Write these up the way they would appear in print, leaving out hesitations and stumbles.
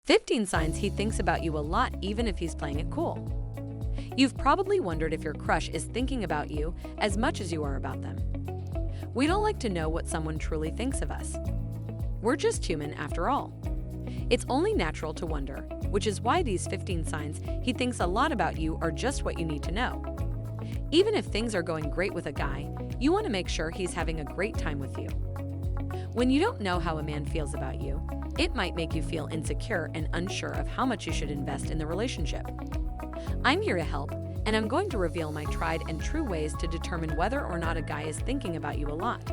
15 signs he thinks about you a lot even if he's playing it cool. You've probably wondered if your crush is thinking about you as much as you are about them. We don't like to know what someone truly thinks of us. We're just human after all. It's only natural to wonder, which is why these 15 signs he thinks a lot about you are just what you need to know. Even if things are going great with a guy, you want to make sure he's having a great time with you. When you don't know how a man feels about you, it might make you feel insecure and unsure of how much you should invest in the relationship. I'm here to help, and I'm going to reveal my tried and true ways to determine whether or not a guy is thinking about you a lot.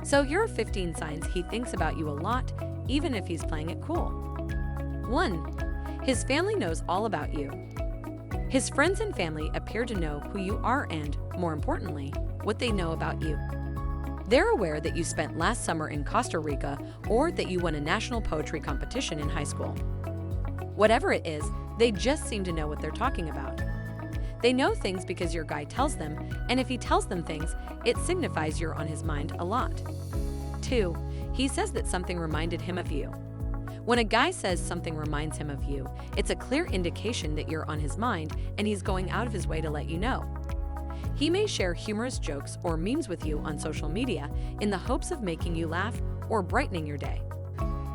So here are 15 signs he thinks about you a lot, even if he's playing it cool. 1. His family knows all about you. His friends and family appear to know who you are and, more importantly, what they know about you. They're aware that you spent last summer in Costa Rica or that you won a national poetry competition in high school. Whatever it is, they just seem to know what they're talking about. They know things because your guy tells them, and if he tells them things, it signifies you're on his mind a lot. 2. He says that something reminded him of you. When a guy says something reminds him of you, it's a clear indication that you're on his mind and he's going out of his way to let you know. He may share humorous jokes or memes with you on social media in the hopes of making you laugh or brightening your day.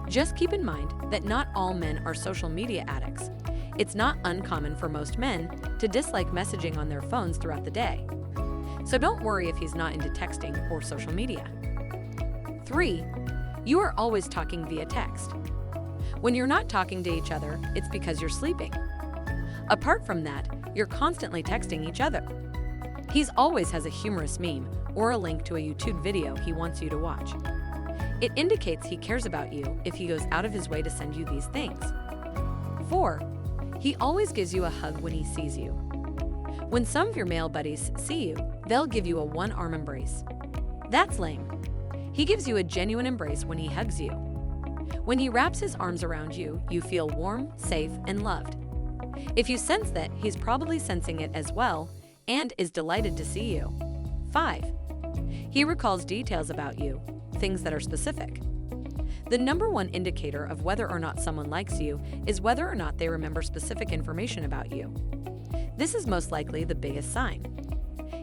Just keep in mind that not all men are social media addicts. It's not uncommon for most men to dislike messaging on their phones throughout the day. So don't worry if he's not into texting or social media. 3. You are always talking via text. When you're not talking to each other, it's because you're sleeping. Apart from that, you're constantly texting each other. He always has a humorous meme or a link to a YouTube video he wants you to watch. It indicates he cares about you if he goes out of his way to send you these things. 4. He always gives you a hug when he sees you. When some of your male buddies see you, they'll give you a one-arm embrace. That's lame. He gives you a genuine embrace when he hugs you. When he wraps his arms around you, you feel warm, safe, and loved. If you sense that, he's probably sensing it as well and is delighted to see you. 5. He recalls details about you, things that are specific. The number one indicator of whether or not someone likes you is whether or not they remember specific information about you. This is most likely the biggest sign.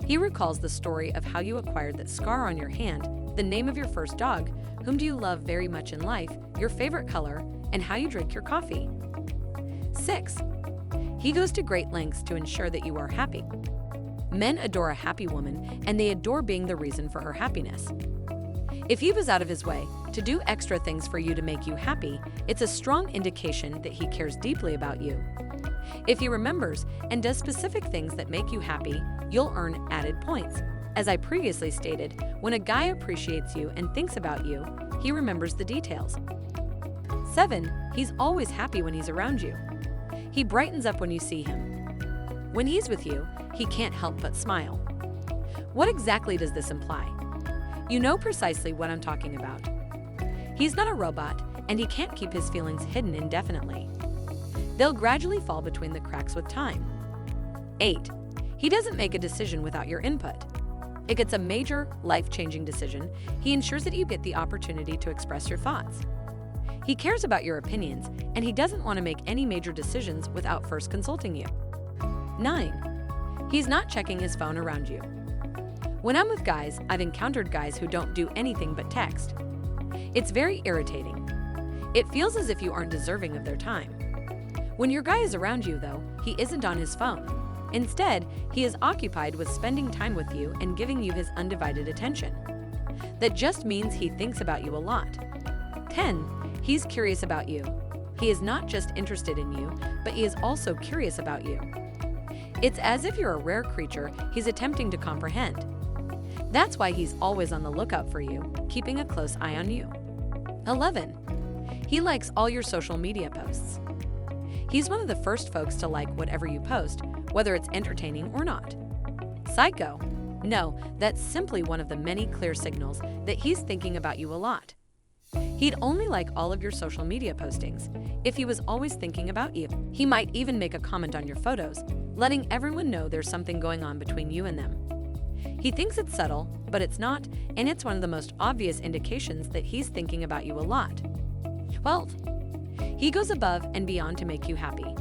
He recalls the story of how you acquired that scar on your hand, the name of your first dog, whom do you love very much in life, your favorite color, and how you drink your coffee. 6. He goes to great lengths to ensure that you are happy. Men adore a happy woman, and they adore being the reason for her happiness. If he was out of his way to do extra things for you to make you happy, it's a strong indication that he cares deeply about you. If he remembers and does specific things that make you happy, you'll earn added points. As I previously stated, when a guy appreciates you and thinks about you, he remembers the details. 7. He's always happy when he's around you. He brightens up when you see him. When he's with you, he can't help but smile. What exactly does this imply? You know precisely what I'm talking about. He's not a robot, and he can't keep his feelings hidden indefinitely. They'll gradually fall between the cracks with time. 8. He doesn't make a decision without your input. If it's a major, life-changing decision, he ensures that you get the opportunity to express your thoughts. He cares about your opinions, and he doesn't want to make any major decisions without first consulting you. 9. He's not checking his phone around you. When I'm with guys, I've encountered guys who don't do anything but text. It's very irritating. It feels as if you aren't deserving of their time. When your guy is around you, though, he isn't on his phone. Instead, he is occupied with spending time with you and giving you his undivided attention. That just means he thinks about you a lot. 10. He's curious about you. He is not just interested in you, but he is also curious about you. It's as if you're a rare creature he's attempting to comprehend. That's why he's always on the lookout for you, keeping a close eye on you. 11. He likes all your social media posts. He's one of the first folks to like whatever you post, whether it's entertaining or not. Psycho? No, that's simply one of the many clear signals that he's thinking about you a lot. He'd only like all of your social media postings if he was always thinking about you. He might even make a comment on your photos, letting everyone know there's something going on between you and them. He thinks it's subtle, but it's not, and it's one of the most obvious indications that he's thinking about you a lot. 12. He He goes above and beyond to make you happy.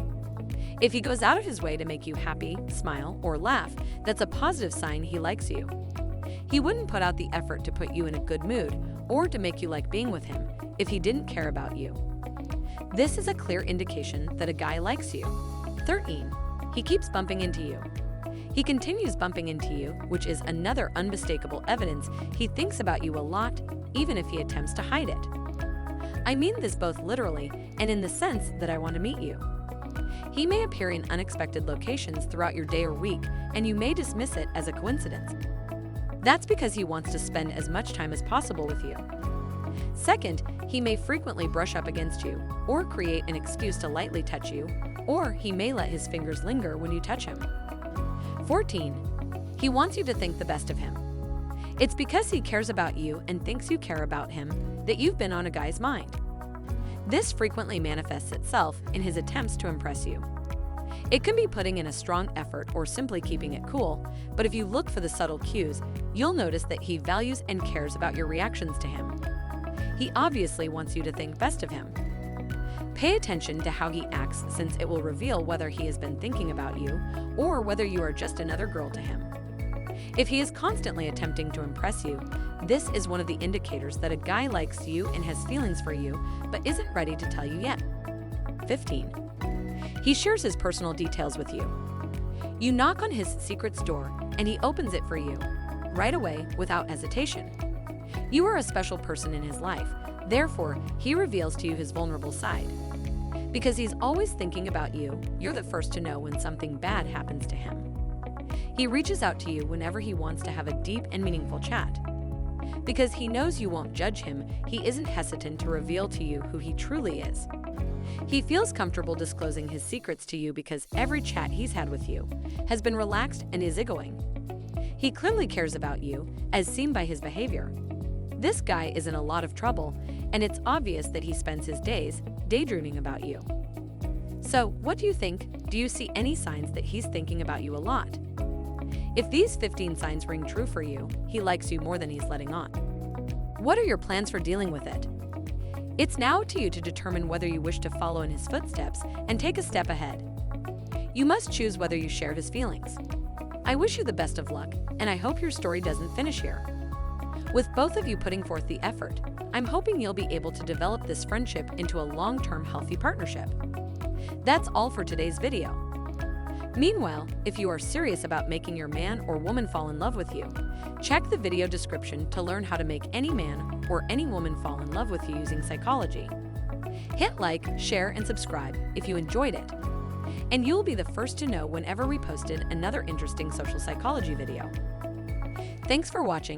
If he goes out of his way to make you happy, smile, or laugh, that's a positive sign he likes you. He wouldn't put out the effort to put you in a good mood or to make you like being with him if he didn't care about you. This is a clear indication that a guy likes you. 13. He keeps bumping into you. He continues bumping into you, which is another unmistakable evidence he thinks about you a lot, even if he attempts to hide it. I mean this both literally and in the sense that I want to meet you. He may appear in unexpected locations throughout your day or week, and you may dismiss it as a coincidence. That's because he wants to spend as much time as possible with you. Second, he may frequently brush up against you, or create an excuse to lightly touch you, or he may let his fingers linger when you touch him. 14. He wants you to think the best of him. It's because he cares about you and thinks you care about him that you've been on a guy's mind. This frequently manifests itself in his attempts to impress you. It can be putting in a strong effort or simply keeping it cool, but if you look for the subtle cues, you'll notice that he values and cares about your reactions to him. He obviously wants you to think best of him. Pay attention to how he acts, since it will reveal whether he has been thinking about you or whether you are just another girl to him. If he is constantly attempting to impress you, this is one of the indicators that a guy likes you and has feelings for you, but isn't ready to tell you yet. 15. He shares his personal details with you. You knock on his secrets door, and he opens it for you, right away, without hesitation. You are a special person in his life, therefore, he reveals to you his vulnerable side. Because he's always thinking about you, you're the first to know when something bad happens to him. He reaches out to you whenever he wants to have a deep and meaningful chat. Because he knows you won't judge him, he isn't hesitant to reveal to you who he truly is. He feels comfortable disclosing his secrets to you because every chat he's had with you has been relaxed and easygoing. He clearly cares about you, as seen by his behavior. This guy is in a lot of trouble, and it's obvious that he spends his days daydreaming about you. So, what do you think? Do you see any signs that he's thinking about you a lot? If these 15 signs ring true for you, he likes you more than he's letting on. What are your plans for dealing with it? It's now up to you to determine whether you wish to follow in his footsteps and take a step ahead. You must choose whether you share his feelings. I wish you the best of luck, and I hope your story doesn't finish here. With both of you putting forth the effort, I'm hoping you'll be able to develop this friendship into a long-term healthy partnership. That's all for today's video. Meanwhile, if you are serious about making your man or woman fall in love with you, check the video description to learn how to make any man or any woman fall in love with you using psychology. Hit like, share, and subscribe if you enjoyed it, and you'll be the first to know whenever we posted another interesting social psychology video. Thanks for watching.